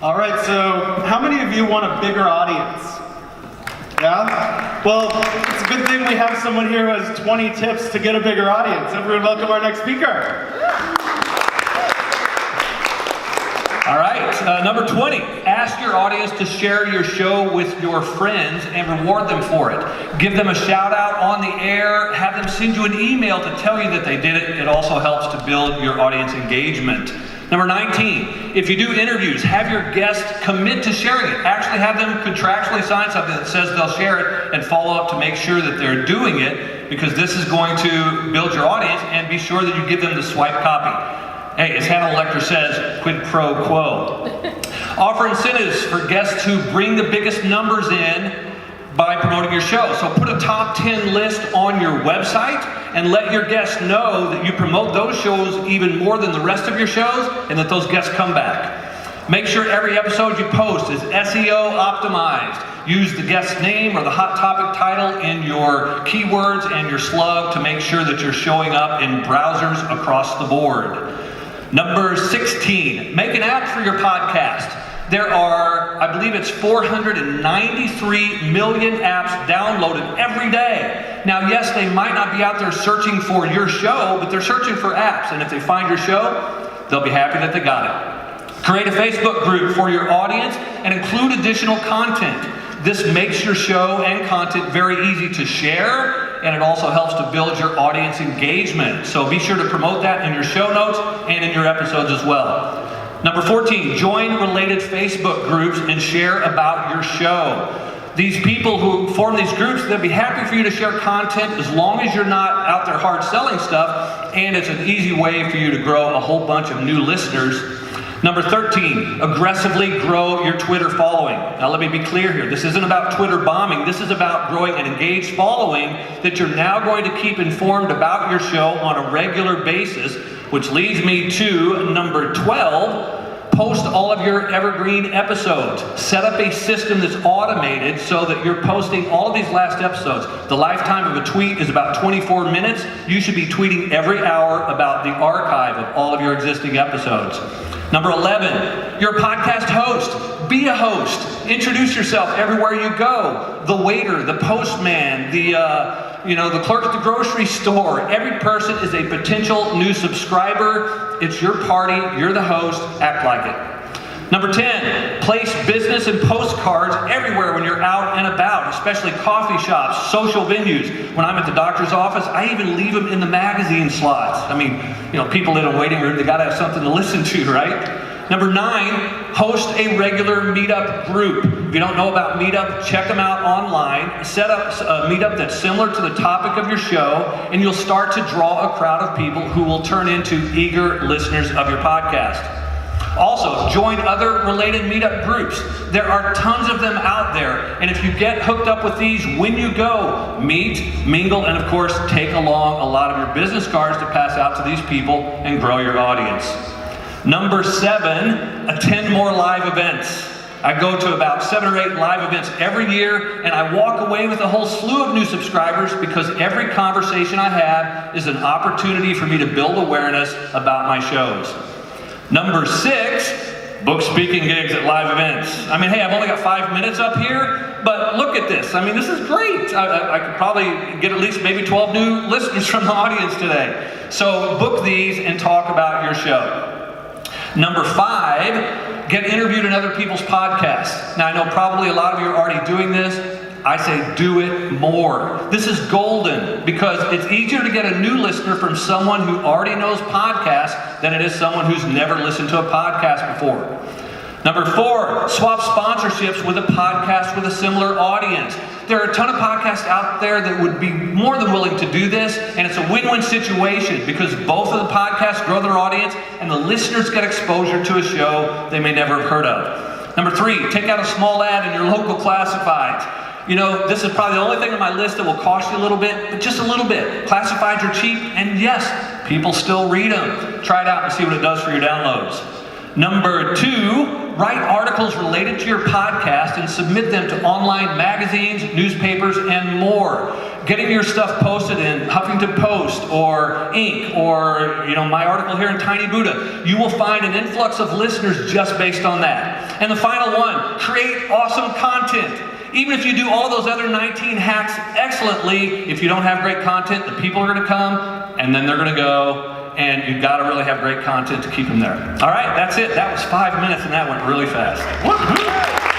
All right, so how many of you want a bigger audience? Yeah? Well, it's a good thing we have someone here who has 20 tips to get a bigger audience. Everyone welcome our next speaker. All right, number 20, ask your audience to share your show with your friends and reward them for it. Give them a shout out on the air, have them send you an email to tell you that they did it. It also helps to build your audience engagement. Number 19, if you do interviews, have your guests commit to sharing it. Actually have them contractually sign something that says they'll share it and follow up to make sure that they're doing it, because this is going to build your audience, and be sure that you give them the swipe copy. Hey, as Hannibal Lecter says, quid pro quo. Offer incentives for guests who bring the biggest numbers in by promoting your show. So put a top 10 list on your website and let your guests know that you promote those shows even more than the rest of your shows, and that those guests come back. Make sure every episode you post is SEO optimized. Use the guest name or the hot topic title in your keywords and your slug to make sure that you're showing up in browsers across the board. Number 16, make an app for your podcast. There are, I believe it's 493 million apps downloaded every day. Now, yes, they might not be out there searching for your show, but they're searching for apps. And if they find your show, they'll be happy that they got it. Create a Facebook group for your audience and include additional content. This makes your show and content very easy to share, and it also helps to build your audience engagement. So be sure to promote that in your show notes and in your episodes as well. Number 14, join related Facebook groups and share about your show. These people who form these groups, they'll be happy for you to share content as long as you're not out there hard selling stuff, and it's an easy way for you to grow a whole bunch of new listeners. Number 13, aggressively grow your Twitter following. Now let me be clear here. This isn't about Twitter bombing. This is about growing an engaged following that you're now going to keep informed about your show on a regular basis, which leads me to number 12, post all of your evergreen episodes. Set up a system that's automated so that you're posting all of these last episodes. The lifetime of a tweet is about 24 minutes. You should be tweeting every hour about the archive of all of your existing episodes. Number 11, you're a podcast host. Be a host. Introduce yourself everywhere you go. The waiter, the postman, the clerk at the grocery store. Every person is a potential new subscriber. It's your party. You're the host. Act like it. Number 10, place business and postcards everywhere when you're out and about, especially coffee shops, social venues. When I'm at the doctor's office, I even leave them in the magazine slots. I mean, people in a waiting room, they gotta have something to listen to, right? Number 9, host a regular Meetup group. If you don't know about Meetup, check them out online. Set up a Meetup that's similar to the topic of your show, and you'll start to draw a crowd of people who will turn into eager listeners of your podcast. Also, join other related Meetup groups. There are tons of them out there, and if you get hooked up with these when you go, meet, mingle, and of course, take along a lot of your business cards to pass out to these people and grow your audience. Number 7, attend more live events. I go to about 7 or 8 live events every year, and I walk away with a whole slew of new subscribers because every conversation I have is an opportunity for me to build awareness about my shows. Number 6, book speaking gigs at live events. I mean, hey, I've only got 5 minutes up here, but look at this. I mean, this is great. I could probably get at least maybe 12 new listeners from the audience today. So book these and talk about your show. Number 5, get interviewed in other people's podcasts. Now, I know probably a lot of you are already doing this. I say do it more. This is golden because it's easier to get a new listener from someone who already knows podcasts than it is someone who's never listened to a podcast before. Number 4, swap sponsorships with a podcast with a similar audience. There are a ton of podcasts out there that would be more than willing to do this, and it's a win-win situation because both of the podcasts grow their audience and the listeners get exposure to a show they may never have heard of. Number 3, take out a small ad in your local classifieds. This is probably the only thing on my list that will cost you a little bit, but just a little bit. Classifieds are cheap, and yes, people still read them. Try it out and see what it does for your downloads. Number 2, write articles related to your podcast and submit them to online magazines, newspapers, and more. Getting your stuff posted in Huffington Post or Inc. or my article here in Tiny Buddha, you will find an influx of listeners just based on that. And the final one, create awesome content. Even if you do all those other 19 hacks excellently, if you don't have great content, the people are going to come, and then they're going to go, and you've got to really have great content to keep them there. All right, that's it. That was 5 minutes, and that went really fast. Woo-hoo!